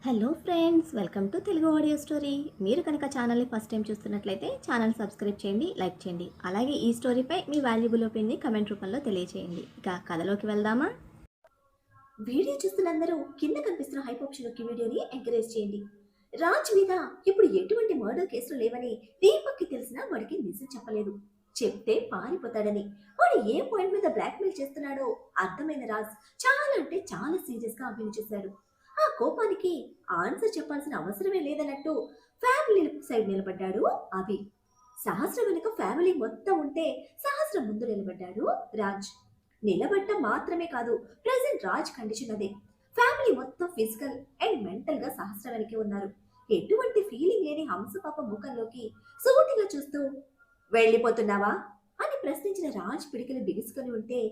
Hello friends, welcome to Telugu audio story. మీరు కనుక ఛానల్ని ఫస్ట్ టైం చూస్తున్నట్లయితే ఛానల్ సబ్స్క్రైబ్ చేయండి, లైక్ చేయండి. అలాగే ఈ స్టోరీపై మీ వాల్యుబుల్ ఒపీనియన్ని కమెంట్ రూపంలో తెలియజేయండి. ఇక కథలోకి వెళ్దామా? వీడియో చూస్తున్న అందరూ కింద కనిపిస్తున్న హైప్ ఆప్షన్ నొక్కి వీడియోని ఎంకరేజ్ చేయండి. రాజ్ మీద ఇప్పుడు ఎటువంటి మర్డర్ కేసులు లేవని దీపక్కి తెలిసినా వాడికి నిజం చెప్పలేదు. చెప్తే పారిపోతాడని. వాడు ఏ పాయింట్ మీద బ్లాక్మెయిల్ చేస్తున్నాడో అర్థమైన రాజ్ చాలా అంటే చాలా సీరియస్ గా అభినయించేశాడు. ఆ కోపానికి ఆన్సర్ చెప్పాల్సిన అవసరమే లేదన్నట్టు ఫ్యామిలీ సైడ్ నిలబడ్డాడు అభి. సహస్రం వెనుక ఫ్యామిలీ మొత్తం ఉంటే సహస్రం ముందు నిలబడ్డాడు రాజ్. నిలబడ్డం మాత్రమే కాదు, ప్రెసెంట్ రాజ్ కండిషన్ అదే. ఫ్యామిలీ మొత్తం ఫిజికల్ అండ్ మెంటల్ గా సహస్రం వెనక్కి ఉన్నారు. ఎటువంటి ఫీలింగ్ లేని హంసపాప ముఖంలోకి సూటిగా చూస్తూ వెళ్ళిపోతున్నావా అని ప్రశ్నించిన రాజ్ పిడికిలు బిగుసుకొని ఉంటే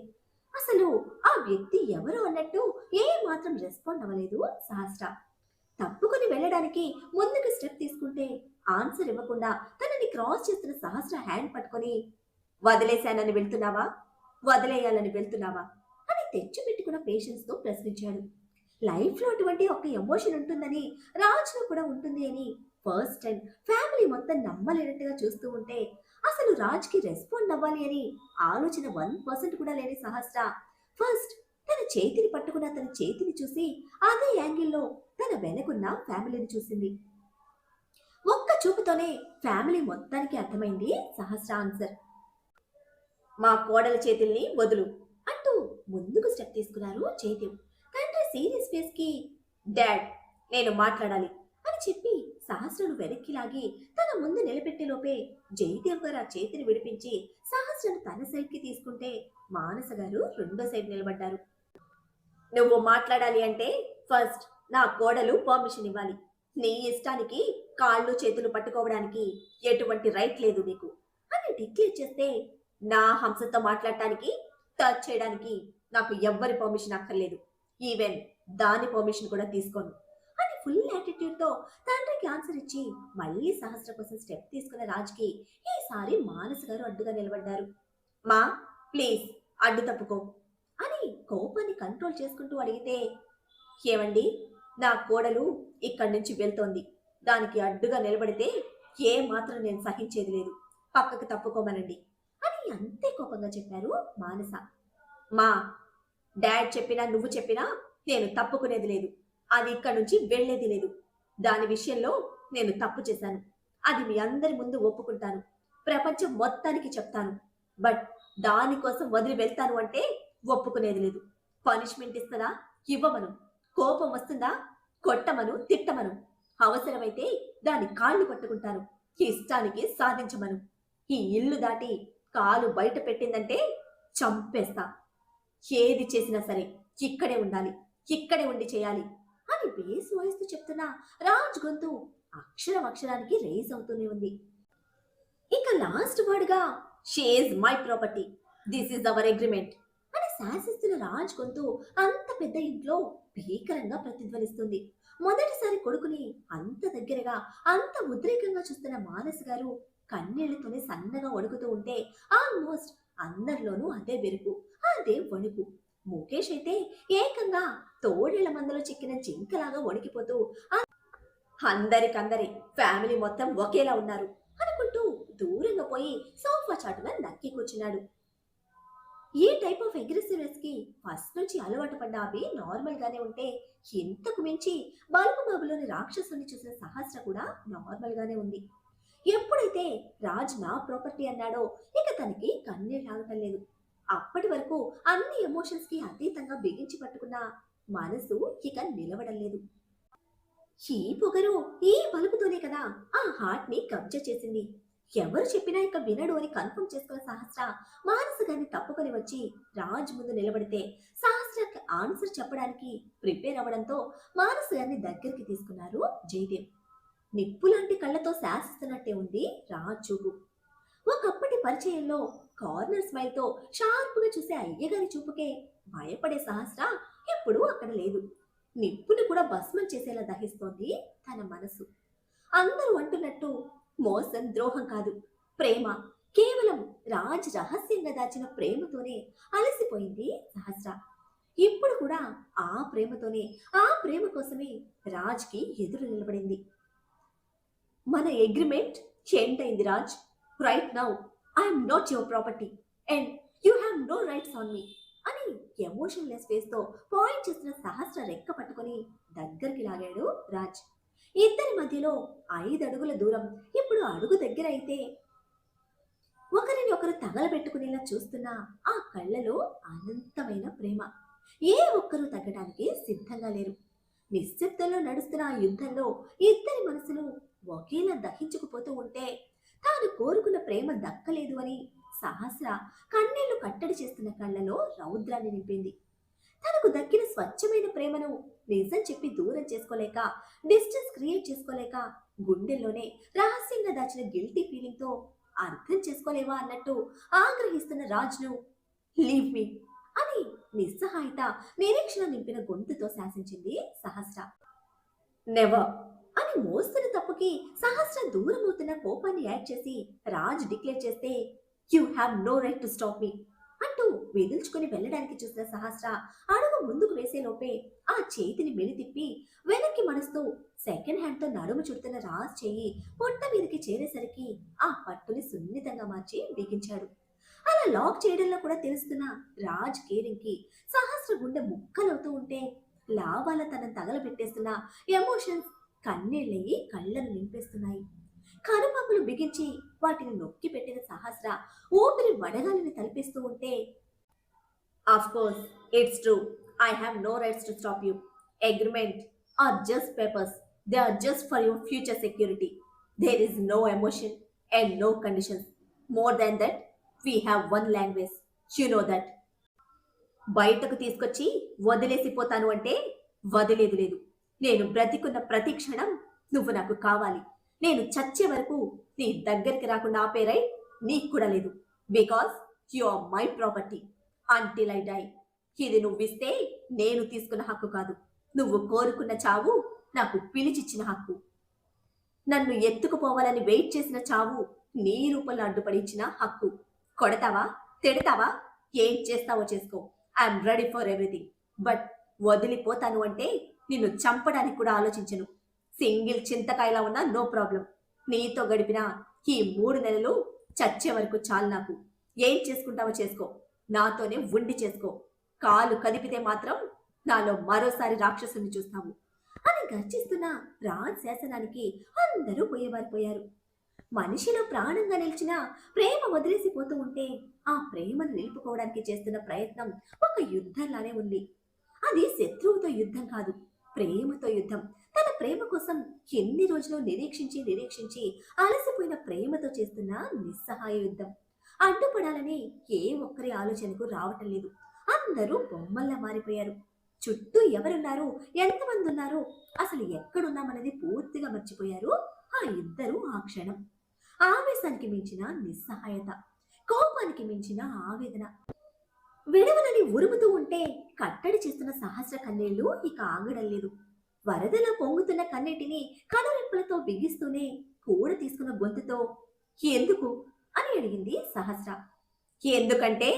అసలు ఆ వ్యక్తి ఎవరు అన్నట్టు ఏ మాత్రం రెస్పాండ్ అవ్వలేదు సహస్ర. తప్పుకొని వెళ్ళడానికి ముందుకు స్టెప్ తీసుకుంటే ఆన్సర్ ఇవ్వకుండా తనని క్రాస్ చేస్తున్న సహస్ర హ్యాండ్ పట్టుకొని వదిలేశానని వెళ్తున్నావా, వదిలేయాలని వెళ్తున్నావా అని తెచ్చిపెట్టుకున్న పేషెన్స్ తో ప్రశ్నించాడు. లైఫ్ లో అటువంటి ఒక ఎమోషన్ ఉంటుందని, రాజ్ లో కూడా ఉంటుంది అని ఫస్ట్ టైం ఫ్యామిలీ మొత్తం నమ్మలేనట్టుగా చూస్తూ ఉంటే అసలు రాజ్ కి రెస్పాండ్ అవ్వాలి అని ఆలోచన 1% కూడా లేని సహస్ర ఫస్ట్ తన చేతిని పట్టుకున్న తన చేతిని చూసి అదే యాంగిల్లో తన వెనకున్న ఫ్యామిలీని చూసింది. ఒక్క చూపుతోనే ఫ్యామిలీ మొత్తానికి అర్థమైంది సహస్ర ఆన్సర్. మా కోడల చేతుల్ని వదులు అంటూ ముందుకు స్టెప్ తీసుకున్నారు జయదేవ్. తండ్రి సీరియస్ ఫేస్ కి డాడ్ నేను మాట్లాడాలి అని చెప్పి సహస్రను వెనక్కి లాగి తన ముందు నిలబెట్టే లోపే జయదేవ్ గారు ఆ చేతిని విడిపించి సహస్రను తన సైడ్ కి తీసుకుంటే మానస గారు రెండో సైడ్ నిలబడ్డారు. నువ్వు మాట్లాడాలి అంటే ఫస్ట్ నా కోడలు పర్మిషన్ ఇవ్వాలి. నీ ఇష్టానికి కాళ్ళు చేతులు పట్టుకోవడానికి ఎటువంటి రైట్ లేదు నీకు అని డిక్లేర్ చేస్తే నా హంసతో మాట్లాడటానికి, టచ్ చేయడానికి నాకు ఎవ్వరి పర్మిషన్ అక్కర్లేదు. ఈవెన్ దాని పర్మిషన్ కూడా తీసుకోను అని ఫుల్ యాటిట్యూడ్ తో తండ్రికి ఆన్సర్ ఇచ్చి మళ్ళీ సహస్ర కోసం స్టెప్ తీసుకున్న రాజ్కి ఈసారి మానస గారు అడ్డుగా నిలబడ్డారు. మా ప్లీజ్ అడ్డు తప్పుకో అని కోపాన్ని కంట్రోల్ చేసుకుంటూ అడిగితే, ఏమండి నా కోడలు ఇక్కడి నుంచి వెళ్తోంది, దానికి అడ్డుగా నిలబడితే ఏ మాత్రం నేను సహించేది లేదు, పక్కకు తప్పుకోమనండి అని అంతే కోపంగా చెప్పారు మానస. మా డాడ్ చెప్పినా నువ్వు చెప్పినా నేను తప్పుకునేది లేదు, అది ఇక్కడి నుంచి వెళ్లేది లేదు. దాని విషయంలో నేను తప్పు చేశాను, అది మీ అందరి ముందు ఒప్పుకుంటాను, ప్రపంచం మొత్తానికి చెప్తాను. బట్ దానికోసం వదిలి వెళ్తాను అంటే ఒప్పుకునేది లేదు. పనిష్మెంట్ ఇస్తుందా, ఇవ్వమను. కోపం వస్తుందా, కొట్టమను, తిట్టమను. అవసరమైతే దాని కాళ్ళు పట్టుకుంటాను, ఇష్టానికి సాధించమను. ఈ ఇల్లు దాటి కాలు బయట పెట్టిందంటే చంపేస్తా. ఏది చేసినా సరే ఇక్కడే ఉండాలి, ఇక్కడే ఉండి చేయాలి అని బేస్ వాయిస్ తో చెప్తున్న రాజ్ గొంతు అక్షరం అక్షరానికి రేజ్ అవుతూనే ఉంది. ఇక లాస్ట్ వర్డ్ గా she is my property, this is our agreement అని శాసిస్తున్న రాజ్ గొంతు అంత పెద్ద ఇంట్లో భీకరంగా ప్రతిధ్వనిస్తుంది. మొదటిసారి కొడుకుని అంత దగ్గరగా అంత ఉద్రేకంగా చూస్తున్న మానస్ గారు కన్నీళ్లతోనే సన్నగా వణుకుతూ ఉంటే ఆల్మోస్ట్ అందరిలోనూ అదే బెరుకు, అదే వణుకు. ముఖేష్ అయితే ఏకంగా తోడేళ్ల మందలో చిక్కిన జింకలాగా వణికిపోతూ అందరికందరి ఫ్యామిలీ మొత్తం ఒకేలా ఉన్నారు అనుకుంటూ దూరంగా పోయి సోఫా చాటున నక్కి కూర్చున్నాడు. ఈ టైప్ ఆఫ్ అగ్రెసివ్నెస్ కి ఫస్ట్ నుంచి అలవాటు పడ్డ అవి నార్మల్ గానే ఉంటే ఇంతకు మించి బల్బు బాబులోని రాక్షసుని చూసిన సహస్ర కూడా నార్మల్ గానే ఉంది. ఎప్పుడైతే రాజ్ నా ప్రాపర్టీ అన్నాడో ఇక తనకి కన్నీళ్ళు ఆగటం లేదు. అప్పటి వరకు అన్ని ఎమోషన్స్ కి అతీతంగా బిగించి పట్టుకున్న మనసు ఇక నిలవడం లేదు. ఈ పొగరు ఈ బలుపుతోనే కదా ఆ హార్ట్ ని కబ్జా చేసింది. ఎవరు చెప్పినా ఇక వినడు అని కన్ఫర్మ్ చేసుకున్న సహస్ర మానస గారిని తప్పుకొని వచ్చి రాజ్ ముందు నిలబడితే సహస్రకి ఆన్సర్ చెప్పడానికి ప్రిపేర్ అవ్వడంతో మానస గారిని దగ్గరికి తీసుకున్నారు జయదేవ్. నిప్పు లాంటి కళ్ళతో శాసిస్తున్నట్టే ఉంది రాజ్ చూపు. ఒకప్పటి పరిచయంలో కార్నర్ స్మైల్ తో షార్ప్ గా చూసే అయ్యగారి చూపుకే భయపడే సహస్ర ఎప్పుడూ అక్కడ లేదు. నిప్పుని కూడా భస్మం చేసేలా దహిస్తోంది తన మనసు. అందరూ అంటున్నట్టు మోసం ద్రోహం కాదు, ప్రేమ. కేవలం రాజ్ రహస్యంగా దాచిన ప్రేమతోనే అలసిపోయింది సహస్ర. ఇప్పుడు కూడా ఆ ప్రేమతోనే, ఆ ప్రేమ కోసమే రాజ్కి ఎదురు నిలబడింది. మన అగ్రిమెంట్ ఎండ్ అయింది Raj. Right now I'm not your property and you have no rights on me అని ఎమోషన్లెస్ ఫేస్ తో పాయింట్ చేస్తున్న సహస్ర రెక్క పట్టుకొని దగ్గరికి లాగాడు రాజ్. ఇద్దరి మధ్యలో 5 అడుగుల దూరం ఇప్పుడు అడుగు దగ్గర అయితే ఒకరిని ఒకరు తగలబెట్టుకునేలా చూస్తున్న ఆ కళ్ళలో అనంతమైన ప్రేమ. ఏ ఒక్కరూ తగ్గడానికి సిద్ధంగా లేరు. నిశ్శబ్దంలో నడుస్తున్న ఆ యుద్ధంలో ఇద్దరి మనసులు ఒకేలా దహించుకుపోతూ ఉంటే తాను కోరుకున్న ప్రేమ దక్కలేదు అని సహస్ర కన్నీళ్లు కట్టడి చేస్తున్న కళ్ళలో రౌద్రాన్ని నింపింది. తనకు దక్కిన స్వచ్ఛమైన ప్రేమను నిజం చెప్పి దూరం చేసుకోలేక, డిస్టెన్స్ క్రియేట్ చేసుకోలేక, గుండెల్లోనే రహస్యంగా దాచిన గిల్టీ ఫీలింగ్ తో అర్థం చేసుకోలేవా అన్నట్టు ఆగ్రహిస్తున్న రాజ్ను లీవ్ మీ అని నిస్సహాయత, నిరీక్షణ నింపిన గొంతుతో శాసించింది సహస్ర. నెవర్ అని మోస్తున్న తప్పుకి సహస్ర దూరమవుతున్న కోపాన్ని యాడ్ చేసి రాజ్ డిక్లేర్ చేస్తే you have no right to stop me అంటూ వెదిల్చుకుని వెళ్ళడానికి చూసిన సహస్ర అడుగు ముందుకు వేసే లోపే ఆ చేతిని మెలితిప్పి వెనక్కి మడుస్తూ సెకండ్ హ్యాండ్ తో నడుము చుడుతున్న రాజ్ చెయ్యి పొట్ట మీదకి చేరేసరికి ఆ పట్టుని సున్నితంగా మార్చి బిగించాడు. అలా లాక్ చేయడంలో కూడా తెలుస్తున్న రాజ్ కేరింగ్ కి సహస్ర గుండె ముక్కలవుతూ ఉంటే లాభాల తన తగలబెట్టేస్తున్న ఎమోషన్స్ కన్నీళ్ళయి కళ్ళను నింపేస్తున్నాయి. కనుపాపలు బిగించి వాటిని నొక్కి పెట్టిన సహస్ర ఊపిరి వడగాలిని తలిపిస్తూ ఉంటే of course it's true, I have no rights to stop you. Agreement are just papers, they are just for your future security. There is no emotion and no conditions. More than that we have one language, you know that. బయటకు తీసుకొచ్చి వదిలేసిపోతాను అంటే వదిలేదు లేదు. నేను బ్రతికున్న ప్రతి క్షణం నువ్వు నాకు కావాలి. నేను చచ్చే వరకు నీ దగ్గరికి రాకుండా ఆపే రైట్ నీకు కూడా లేదు. Because you are my property until I die. ఇది నువ్విస్తే నేను తీసుకున్న హక్కు కాదు. నువ్వు కోరుకున్న చావు నాకు పిలిచిచ్చిన హక్కు. నన్ను ఎత్తుకుపోవాలని వెయిట్ చేసిన చావు నీ రూపంలో అడ్డుపడి ఇచ్చిన హక్కు. కొడతావా, తిడతావా, ఏం చేస్తావో చేసుకో. I'm ready for everything. But వదిలిపోతాను అంటే నిన్ను చంపడానికి కూడా ఆలోచించను. సింగిల్ చింతకాయలా ఉన్నా నో ప్రాబ్లం. నీతో గడిపిన ఈ 3 నెలలు చచ్చే వరకు చాలు నాకు. ఏం చేసుకుంటావో చేసుకో, నాతోనే ఉండి చేసుకో. కాలు కదిపితే మాత్రం నాలో మరోసారి రాక్షసుని చూస్తావు అని గర్జిస్తున్న రాజ్ శాసనానికి అందరూ పోయేవారిపోయారు. మనిషిలో ప్రాణంగా నిలిచిన ప్రేమ వదిలేసిపోతూ ఉంటే ఆ ప్రేమను నిలుపుకోవడానికి చేస్తున్న ప్రయత్నం ఒక యుద్ధంలానే ఉంది. అది శత్రువుతో యుద్ధం కాదు, ప్రేమతో యుద్ధం. తన ప్రేమ కోసం ఎన్ని రోజులు నిరీక్షించి అలసిపోయిన ప్రేమతో చేస్తున్న నిస్సహాయ యుద్ధం. అడ్డుపడాలని ఏ ఒక్కరి ఆలోచనకు రావటం లేదు. అందరూ బొమ్మల్లా మారిపోయారు. చుట్టూ ఎవరున్నారు, ఎంతమంది ఉన్నారు, అసలు ఎక్కడున్నామన్నది పూర్తిగా మర్చిపోయారు ఆ ఇద్దరు ఆ క్షణం. ఆవేశానికి మించిన నిస్సహాయత, కోపానికి మించిన ఆవేదన. విడవలని ఉరుముతూ ఉంటే కట్టడి చేస్తున్న సహస్ర కన్నీళ్లు ఇక ఆగడం లేదు. వరదలా పొంగుతున్న కన్నీటిని కనురెప్పలతో బిగిస్తూనే కూడ తీసుకున్న గొంతుతో ఎందుకు అని అడిగింది సహస్ర. ఎందుకంటే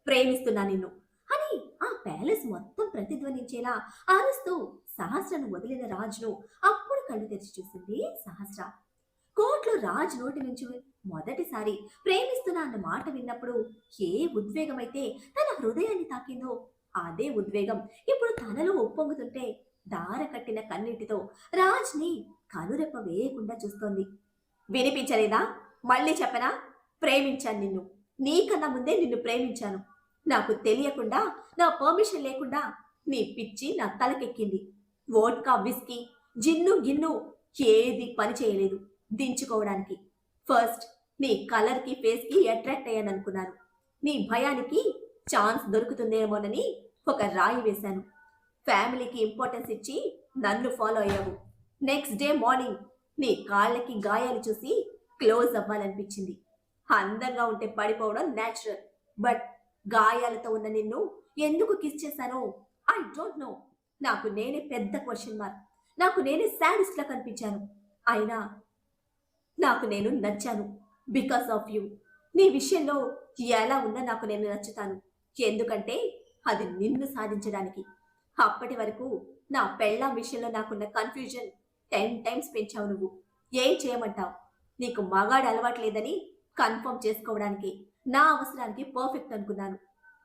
ప్రేమిస్తున్నా నిన్ను అని ఆ ప్యాలెస్ మొత్తం ప్రతిధ్వనించేలా అరుస్తూ సహస్రను వదిలిన రాజ్ను అప్పుడు కళ్ళు తెరిచి చూసింది సహస్ర. కోర్టులో రాజ్ నోటి నుంచి మొదటిసారి ప్రేమిస్తున్నా అన్న మాట విన్నప్పుడు ఏ ఉద్వేగమైతే తన హృదయాన్ని తాకిందో అదే ఉద్వేగం ఇప్పుడు తనలో ఉప్పొంగుతుంటే దార కట్టిన కన్నీటితో రాజ్ని కనురెప్ప వేయకుండా చూస్తోంది. వినిపించలేదా? మళ్ళీ చెప్పనా? ప్రేమించాను నిన్ను. నీకన్నా ముందే నిన్ను ప్రేమించాను. నాకు తెలియకుండా, నా పర్మిషన్ లేకుండా నీ పిచ్చి నా తలకెక్కింది. వోడ్కా, విస్కీ, జిన్ను గిన్ను ఏది పని చేయలేదు దించుకోవడానికి. ఫస్ట్ నీ కలర్కి, ఫేస్కి అట్రాక్ట్ అయ్యాననుకున్నాను. నీ భయానికి ఛాన్స్ దొరుకుతుందేమోనని ఒక రాయి వేశాను. ఫ్యామిలీకి ఇంపార్టెన్స్ ఇచ్చి నన్ను ఫాలో అయ్యావు. నెక్స్ట్ డే మార్నింగ్ నీ కాళ్ళకి గాయాలు చూసి క్లోజ్ అవ్వాలనిపించింది. అందంగా ఉంటే పడిపోవడం న్యాచురల్. బట్ గాయాలతో ఉన్న నిన్ను ఎందుకు కిస్ చేశానో ఐ డోంట్ నో. నాకు నేనే పెద్ద క్వశ్చన్ మార్క్. నాకు నేనే సాడిస్ట్ లా కనిపించాను. అయినా నాకు నేను నచ్చాను. Because of you. నీ విషయంలో ఎలా ఉన్నా నాకు నేను నచ్చుతాను. ఎందుకంటే అది నిన్ను సాధించడానికి. అప్పటి వరకు నా పెళ్ళాం విషయంలో నాకున్న కన్‌ఫ్యూజన్ 10 టైమ్స్ పెంచావు నువ్వు. ఏం చేయమంటావు? నీకు మగాడి అలవాటు లేదని కన్ఫర్మ్ చేసుకోవడానికి, నా అవసరానికి పర్ఫెక్ట్ అనుకున్నాను.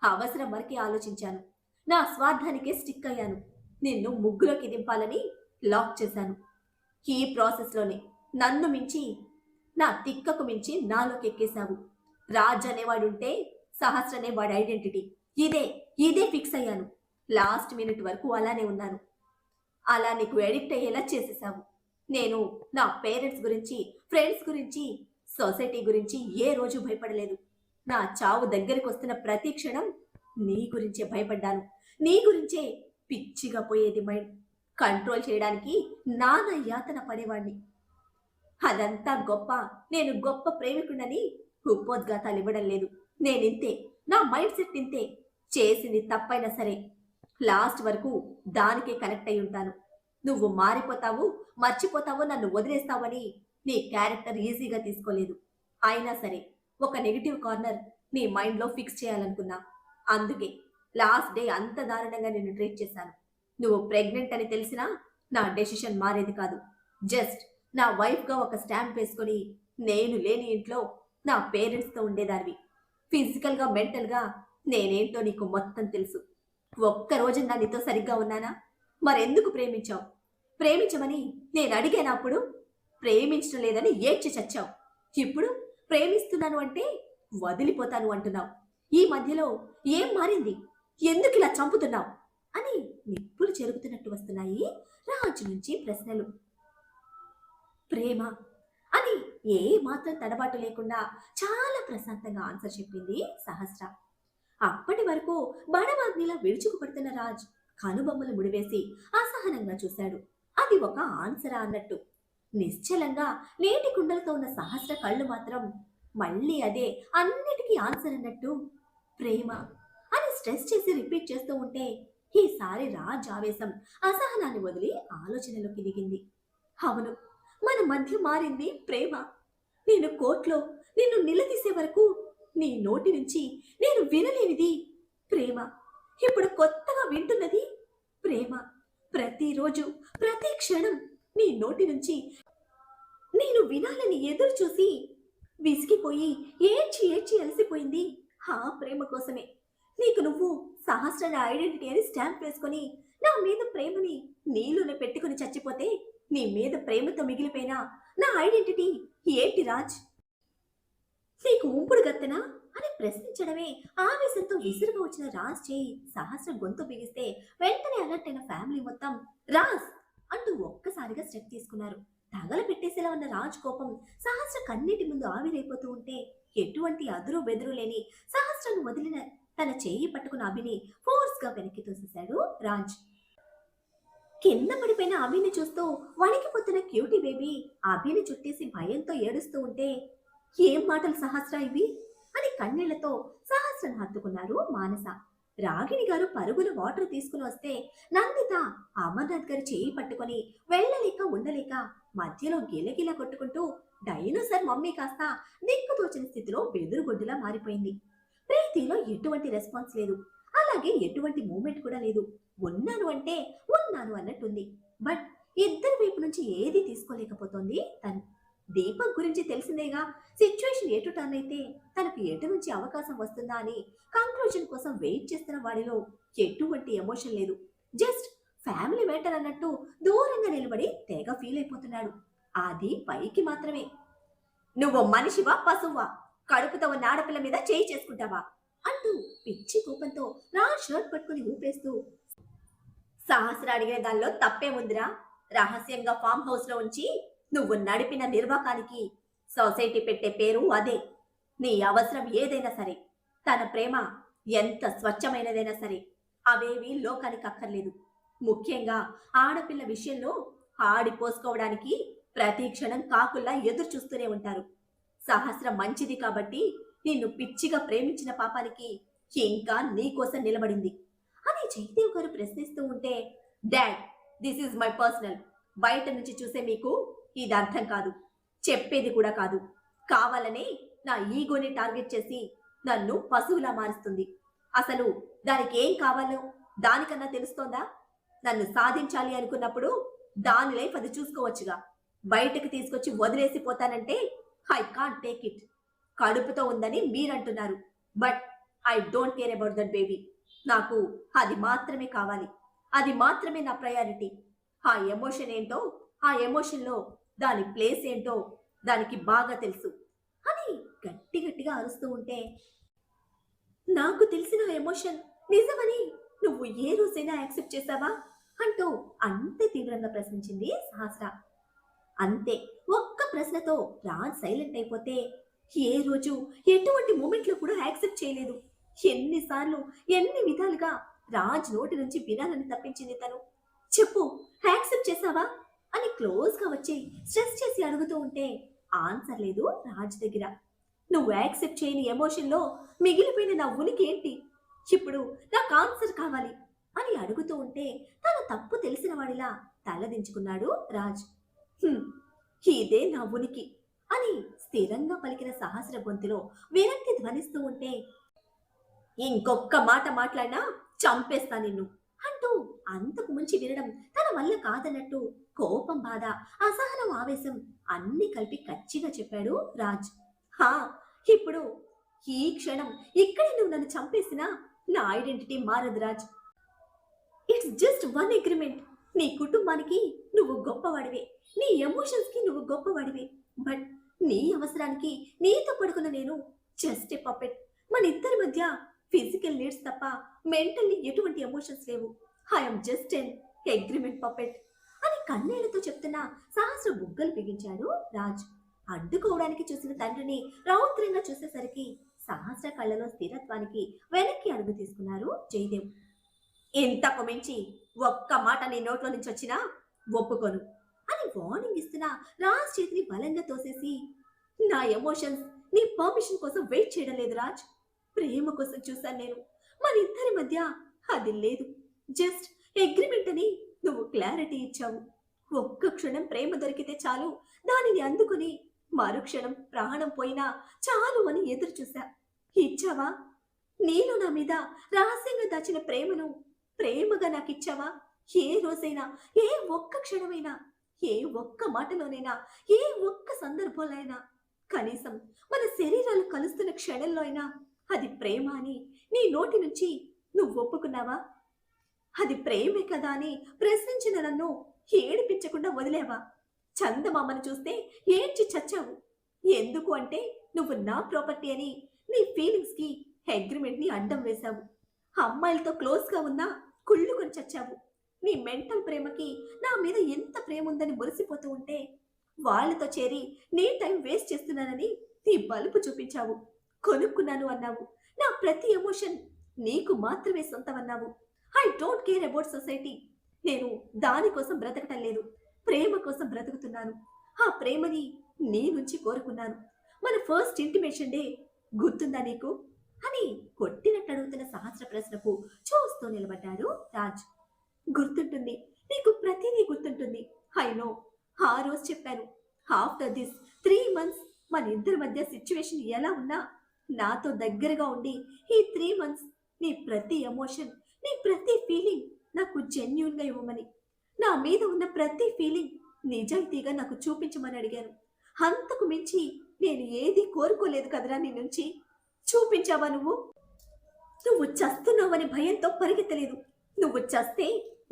అవసరం వరకే ఆలోచించాను. నా స్వార్థానికే స్టిక్ అయ్యాను. నిన్ను ముగ్గులోకి దింపాలని లాక్ చేశాను. ఈ ప్రాసెస్‌లోనే నన్ను మించి, నా తిక్కకు మించి నాలోకెక్కేశావు. రాజ్ అనేవాడుంటే సహస్రనే వాడి ఐడెంటిటీ. ఇదే, ఇదే ఫిక్స్ అయ్యాను. లాస్ట్ మినిట్ వరకు అలానే ఉన్నాను. అలా నీకు ఎడిక్ట్ అయ్యేలా చేసేశావు. నేను నా పేరెంట్స్ గురించి, ఫ్రెండ్స్ గురించి, సొసైటీ గురించి ఏ రోజు భయపడలేదు. నా చావు దగ్గరికొస్తున్న ప్రతి క్షణం నీ గురించే భయపడ్డాను. నీ గురించే పిచ్చిగా పోయేది మైండ్. కంట్రోల్ చేయడానికి నానా యాతన పడేవాణ్ణి. అదంతా గొప్ప, నేను గొప్ప ప్రేమికుడని ఉపోద్ఘాతాలు ఇవ్వడం లేదు. నేనింతే, నా మైండ్ సెట్ ఇంతే. చేసింది తప్పైనా సరే లాస్ట్ వరకు దానికే కనెక్ట్ అయి ఉంటాను. నువ్వు మారిపోతావు, మర్చిపోతావు, నన్ను వదిలేస్తావని నీ క్యారెక్టర్ ఈజీగా తీసుకోలేదు. అయినా సరే ఒక నెగటివ్ కార్నర్ నీ మైండ్లో ఫిక్స్ చేయాలనుకున్నా. అందుకే లాస్ట్ డే అంత దారుణంగా నిన్ను ట్రీట్ చేశాను. నువ్వు ప్రెగ్నెంట్ అని తెలిసినా నా డెసిషన్ మారేది కాదు. జస్ట్ నా వైఫ్గా ఒక స్టాంప్ వేసుకొని నేను లేని ఇంట్లో నా పేరెంట్స్తో ఉండేదానివి. ఫిజికల్గా, మెంటల్గా నేనేంటో నీకు మొత్తం తెలుసు. ఒక్కరోజన్నా నీతో సరిగ్గా ఉన్నానా? మరెందుకు ప్రేమించావు? ప్రేమించమని నేను అడిగానప్పుడు ప్రేమించడం లేదని ఏడ్చి చచ్చావు. ఇప్పుడు ప్రేమిస్తున్నాను అంటే వదిలిపోతాను అంటున్నావు. ఈ మధ్యలో ఏం మారింది? ఎందుకు ఇలా చంపుతున్నావు అని నిప్పులు చెరుగుతున్నట్టు వస్తున్నాయి రాజు నుంచి ప్రశ్నలు. ప్రేమ అని ఏ మాత్రం తడబాటు లేకుండా చాలా ప్రశాంతంగా ఆన్సర్ చెప్పింది సహస్ర. అప్పటి వరకు బడవాగ్నిలా విరుచుకుపడుతున్న రాజ్ కనుబొమ్మలు ముడివేసి అసహనంగా చూశాడు. అది ఒక ఆన్సరా అన్నట్టు. నిశ్చలంగా నేటి కుండలతో ఉన్న సహస్ర కళ్ళు మాత్రం మళ్ళీ అదే అన్నిటికీ ఆన్సర్ అన్నట్టు ప్రేమ అని స్ట్రెస్ చేసి రిపీట్ చేస్తూ ఉంటే ఈసారి రాజ్ ఆవేశం అసహనాన్ని వదిలి ఆలోచనలోకి దిగింది. అవును, మన మధ్య మారింది ప్రేమ. నేను కోర్టులో నిన్ను నిలదీసే వరకు నీ నోటి నుంచి నేను వినలేనిది ప్రేమ. ఇప్పుడు కొత్తగా వింటున్నది ప్రేమ. ప్రతిరోజు, ప్రతి క్షణం నీ నోటి నుంచి నేను వినాలని ఎదురు చూసి విసిగిపోయి ఏడ్చి ఏడ్చి అలసిపోయింది ఆ ప్రేమ కోసమే. నీకు నువ్వు సహస్ర ఐడెంటిటీ అని స్టాంప్ వేసుకొని నా మీద ప్రేమని నీలోనే పెట్టుకుని చచ్చిపోతే నీ మీద ప్రేమతో మిగిలిపోయినా నా ఐడెంటిటీ ఏంటి రాజ్? నీకు ఉంపుడు గత్తెనా అని ప్రశ్నించడమే ఆవేశంతో విసురుగా వచ్చిన రాజ్ చేయి సహస్ర గొంతు బిగిస్తే వెంటనే అలర్ట్ అయిన ఫ్యామిలీ మొత్తం రాజ్ అంటూ ఒక్కసారిగా స్టెప్ తీసుకున్నారు. తగల పెట్టేసేలా ఉన్న రాజ్ కోపం సహస్ర కన్నీటి ముందు ఆవిరైపోతూ ఉంటే ఎటువంటి అదురు బెదురు లేని సహస్రను వదిలిన తన చేయి పట్టుకున్న అభిని ఫోర్స్ గా వెనక్కి తోసేశాడు రాజ్. కింద పడిపోయిన అభిని చూస్తూ వణికిపోతున్న క్యూటీ బేబీ అభిని చుట్టేసి భయంతో ఏడుస్తూ ఉంటే ఏం మాటలు సహస్ర ఇవి అని కన్నీళ్లతో సహస్రను హత్తుకున్నారు మానస. రాగిణి గారు పరుగుల వాటర్ తీసుకుని వస్తే నందిత అమర్నాథ్ గారి చేయి పట్టుకొని వెళ్ళలేక ఉండలేక మధ్యలో గిలగిలా కొట్టుకుంటూ డైనోసార్ మమ్మీ కాస్త దిక్కుతోచిన స్థితిలో బెదురుగొడ్డులా మారిపోయింది. ప్రీతిలో ఎటువంటి రెస్పాన్స్ లేదు, అలాగే ఎటువంటి మూమెంట్ కూడా లేదు. ఉన్నాను అంటే ఉన్నాను అన్నట్టుంది. బట్ ఇద్దరి వైపు నుంచి ఏది తీసుకోలేకపోతోంది తను. దీపక్ గురించి తెలిసిందేగా, సిచ్యువేషన్ ఎటు టర్న్ అయితే తనకు ఎటు నుంచి అవకాశం వస్తుందా అని కంక్లూజన్ కోసం వెయిట్ చేస్తున్న వాడిలో ఎటువంటి ఎమోషన్ లేదు. జస్ట్ ఫ్యామిలీ మ్యాటర్ అన్నట్టు దూరంగా నిలబడి తెగ ఫీల్ అయిపోతున్నాడు. అది పైకి మాత్రమే. నువ్వు మనిషివా పశువా? కడుపుతో ఉన్న ఆడపిల్ల మీద చేయి చేసుకుంటావా అంటూ పిచ్చి కోపంతో నా షర్ట్ పట్టుకుని ఊపేస్తూ సహస్ర అడిగిన దానిలో తప్పేముందిరా? రహస్యంగా ఫామ్ హౌస్ లో ఉంచి నువ్వు నడిపిన నిర్వాకానికి సొసైటీ పెట్టే పేరు అదే. నీ అవసరం ఏదైనా సరే, తన ప్రేమ ఎంత స్వచ్ఛమైనదైనా సరే అవేవి లోకానికి అక్కర్లేదు. ముఖ్యంగా ఆడపిల్ల విషయంలో ఆడిపోసుకోవడానికి ప్రతి క్షణం కాకుల్లా ఎదురు చూస్తూనే ఉంటారు. సహస్ర మంచిది కాబట్టి నిన్ను పిచ్చిగా ప్రేమించిన పాపానికి ఇంకా నీకోసం నిలబడింది అని జయదేవ్ గారు ప్రశ్నిస్తూ ఉంటే, dad, this is my personal. బయట నుంచి చూసే మీకు ఇది అర్థం కాదు, చెప్పేది కూడా కాదు. కావాలనే నా ఈగోని టార్గెట్ చేసి నన్ను పశువులా మారుస్తుంది. అసలు దానికి ఏం కావాలో దానికన్నా తెలుస్తోందా? నన్ను సాధించాలి అనుకున్నప్పుడు దాని లైఫ్ అది చూసుకోవచ్చుగా. బయటకు తీసుకొచ్చి వదిలేసి పోతానంటే ఐ కాంట్ టేక్ ఇట్. కడుపుతో ఉందని మీరంటున్నారు. But I don't care about that baby. నాకు అది మాత్రమే కావాలి. అది మాత్రమే నా ప్రయారిటీ. ఆ ఎమోషన్ ఏంటో, ఆ ఎమోషన్‌లో దాని ప్లేస్ ఏంటో దానికి బాగా తెలుసు అని గట్టి గట్టిగా అరుస్తూ ఉంటే, నాకు తెలిసిన ఎమోషన్ నిజమని నువ్వు ఏ రోజైనా యాక్సెప్ట్ చేశావా? అంటూ అంతే తీవ్రంగా ప్రశ్నించింది సహస్ర. అంతే ఒక్క ప్రశ్నతో రాజ్ సైలెంట్ అయిపోతే, ఏ రోజు ఎటువంటి మూమెంట్లో కూడా యాక్సెప్ట్ చేయలేదు. ఎన్నిసార్లు ఎన్ని విధాలుగా రాజ్ నోటి నుంచి వినాలని తప్పించింది తను. చెప్పు, యాక్సెప్ట్ చేసావా అని క్లోజ్ గా వచ్చి స్ట్రెస్ చేసి అడుగుతూ ఉంటే ఆన్సర్ లేదు రాజ్ దగ్గర. నువ్వు యాక్సెప్ట్ చేయని ఎమోషన్ లో మిగిలిపోయిన నా ఉనికి ఏంటి? ఇప్పుడు నాకు ఆన్సర్ కావాలి అని అడుగుతూ ఉంటే తన తప్పు తెలిసిన వాడిలా తలదించుకున్నాడు రాజ్. "హ్మ్, ఇదే నా ఉనికి" అని స్థిరంగా పలికిన సహస్ర గొంతులో విరక్తి ధ్వనిస్తూ ఉంటే, ఇంకొక్క మాట మాట్లాడినా చంపేస్తా నిన్ను అంటూ అంతకు మించి వినడం తన వల్ల కాదన్నట్టు కోపం, బాధ, అసహనం, ఆవేశం అన్ని కలిపి కచ్చిగా చెప్పాడు రాజ్. హా, ఇప్పుడు ఈ క్షణం ఇక్కడే నువ్వు నన్ను చంపేసినా నా ఐడెంటిటీ మారదు Raj. It's just one agreement. నీ కుటుంబానికి నువ్వు గొప్పవాడివే, నీ ఎమోషన్స్ కి నువ్వు గొప్పవాడివే. బట్ నీ అవసరానికి నీతో పడుకున్న నేను జస్ట్ ఏ పపెట్. మన ఇద్దరి మధ్య ఫిజికల్ నీడ్స్ తప్ప మెంటల్లీ ఎటువంటి ఎమోషన్స్ లేవు. I'm just N agreement puppet అని కన్నీళ్లతో చెప్తున్న సహస్ర బుగ్గలు బిగించాడు రాజ్. అడ్డుకోవడానికి చూసిన తండ్రిని రౌద్రంగా చూసేసరికి సహస్ర కళ్ళలో స్థిరత్వానికి వెనక్కి అడుగు తీసుకున్నారు జయదేవ్. ఇంతకు మించి ఒక్క మాట నీ నోట్లో నుంచి వచ్చినా ఒప్పుకోను అని వార్నింగ్ ఇస్తున్న రాజ్ చేతిని బలంగా తోసేసి, నా ఎమోషన్స్ నీ పర్మిషన్ కోసం వెయిట్ చేయడం లేదు రాజ్. ప్రేమ కోసం చూశాను నేను. మన ఇద్దరి మధ్య అది లేదు. జస్ట్ అగ్రిమెంట్ అని నువ్వు క్లారిటీ ఇచ్చావు. ఒక్క క్షణం ప్రేమ దొరికితే చాలు, దానిని అందుకుని మరుక్షణం ప్రాణం పోయినా చాలు అని ఎదురు చూశా. ఇచ్చావా? నీలో నా మీద రహస్యంగా దాచిన ప్రేమను ప్రేమగా నాకు ఇచ్చావా? ఏ రోజైనా, ఏ ఒక్క క్షణమైనా, ఏ ఒక్క మాటలోనైనా, ఏ ఒక్క సందర్భంలో అయినా, కనీసం మన శరీరాలు కలుస్తున్న క్షణంలో అయినా అది ప్రేమ అని నీ నోటి నుంచి నువ్వు ఒప్పుకున్నావా? అది ప్రేమే కదా అని ప్రశ్నించిన నన్ను ఏడిపించకుండా వదిలేవా? చందమామను చూస్తే ఏడ్చి చచ్చావు. ఎందుకు అంటే నువ్వు నా ప్రాపర్టీ అని నీ ఫీలింగ్స్ కి అగ్రిమెంట్ ని అడ్డం వేశావు. అమ్మాయిలతో క్లోజ్ గా ఉన్నా కుళ్ళుకొని చచ్చావు. నీ మెంటల్ ప్రేమకి నా మీద ఎంత ప్రేమ ఉందని మురిసిపోతూ ఉంటే వాళ్ళతో చేరి నీ టైం వేస్ట్ చేస్తున్నానని నీ బలుపు చూపించావు. కొనుక్కున్నాను అన్నావు. నా ప్రతి ఎమోషన్ నీకు మాత్రమే సొంతమన్నావు. I don't care about society. నేను దానికోసం బ్రతకటం లేదు, ప్రేమ కోసం బ్రతుకుతున్నాను. ఆ ప్రేమని నీ నుంచి కోరుకున్నాను. మన ఫస్ట్ ఇంటిమేషన్ డే గుర్తుందా నీకు అని కొట్టినట్టు అడుగుతున్న సహస్ర ప్రశ్నకు చూస్తూ నిలబడ్డాడు రాజ్. గుర్తుంటుంది, నీకు ప్రతిదీ గుర్తుంటుంది. I know. ఆ రోజు చెప్పాను, ఆఫ్టర్ దిస్ 3 months మన ఇద్దరి మధ్య సిచ్యువేషన్ ఎలా ఉన్నా నాతో దగ్గరగా ఉండి ఈ 3 months నీ ప్రతి ఎమోషన్, నీ ప్రతి ఫీలింగ్ నాకు జెన్యూన్ గా ఇవ్వమని, నా మీద ఉన్న ప్రతి ఫీలింగ్ నిజాయితీగా నాకు చూపించమని అడిగాను. అంతకు మించి నేను ఏది కోరుకోలేదు కదరా నీ నుంచి. చూపించావా నువ్వు? నువ్వు చస్తున్నావని భయంతో పరిగెత్తలేదు. నువ్వు చస్తే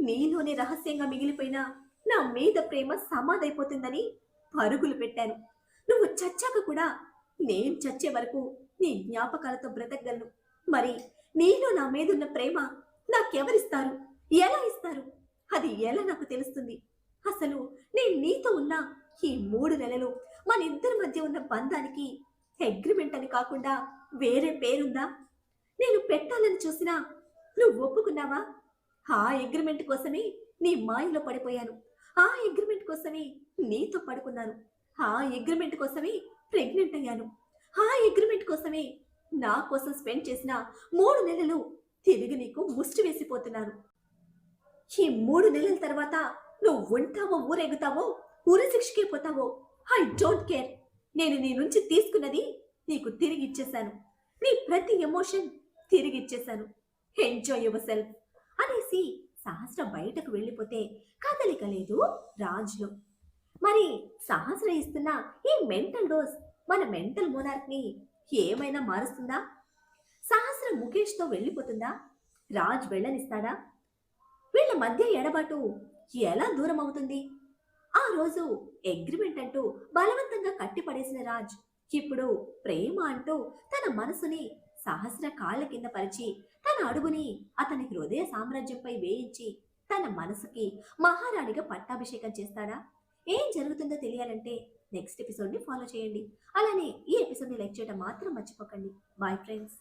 నీలోనే రహస్యంగా మిగిలిపోయినా నా మీద ప్రేమ సమాధైపోతుందని పరుగులు పెట్టాను. నువ్వు చచ్చాక కూడా నేను చచ్చే వరకు నీ జ్ఞాపకాలతో బ్రతకగలను. మరి నీలో నా మీదున్న ప్రేమ నాకెవరిస్తారు? ఎలా ఇస్తారు? అది ఎలా నాకు తెలుస్తుంది? అసలు నేను నీతో ఉన్న ఈ 3 నెలలు మన ఇద్దరి మధ్య ఉన్న బంధానికి అగ్రిమెంట్ అని కాకుండా వేరే పేరుందా? నేను పెట్టాలని చూసినా నువ్వు ఒప్పుకున్నావా? ఆ అగ్రిమెంట్ కోసమే నీ మాయలో పడిపోయాను. ఆ అగ్రిమెంట్ కోసమే నీతో పడుకున్నాను. ఆ అగ్రిమెంట్ కోసమే ప్రెగ్నెంట్ అయ్యాను. ఆ అగ్రిమెంట్ కోసమే నా కోసం స్పెండ్ చేసిన 3 నెలలు తిరిగి నీకు ముష్టి వేసిపోతున్నాను. ఈ 3 నెలల తర్వాత నువ్వు ఉంటావో ఊరెగుతావో ఉరిశిక్షకే పోతావో ఐ డోంట్ కేర్. నేను నీ నుంచి తీసుకున్నది నీకు తిరిగి ఇచ్చేశాను. నీ ప్రతి ఎమోషన్ తిరిగి ఇచ్చేశాను. ఎంజాయ్ యువర్ సెల్ఫ్ అనేసి సహస్ర బయటకు వెళ్ళిపోతే కదలిక లేదు రాజ్లో. మరి సహస్ర ఇస్తున్న ఈ మెంటల్ డోస్ మన మెంటల్ మోనార్క్ ని ఏమైనా మారుస్తుందా? సహస్ర ముఖేష్ తో వెళ్ళిపోతుందా? రాజ్ వెళ్ళనిస్తాడా? వీళ్ళ మధ్య ఎడబాటు ఎలా దూరం అవుతుంది? ఆ రోజు అగ్రిమెంట్ అంటూ బలవంతంగా కట్టిపడేసిన రాజ్ ఇప్పుడు ప్రేమ అంటూ తన మనసుని సహస్ర కాళ్ళ కింద పరిచి తన అడుగుని అతని హృదయ సామ్రాజ్యంపై వేయించి తన మనసుకి మహారాణిగా పట్టాభిషేకం చేస్తాడా? ఏం జరుగుతుందో తెలియాలంటే నెక్స్ట్ ఎపిసోడ్ ని ఫాలో చేయండి. అలానే ఈ ఎపిసోడ్ ని లైక్ చేయడం మాత్రం మర్చిపోకండి. Bye friends.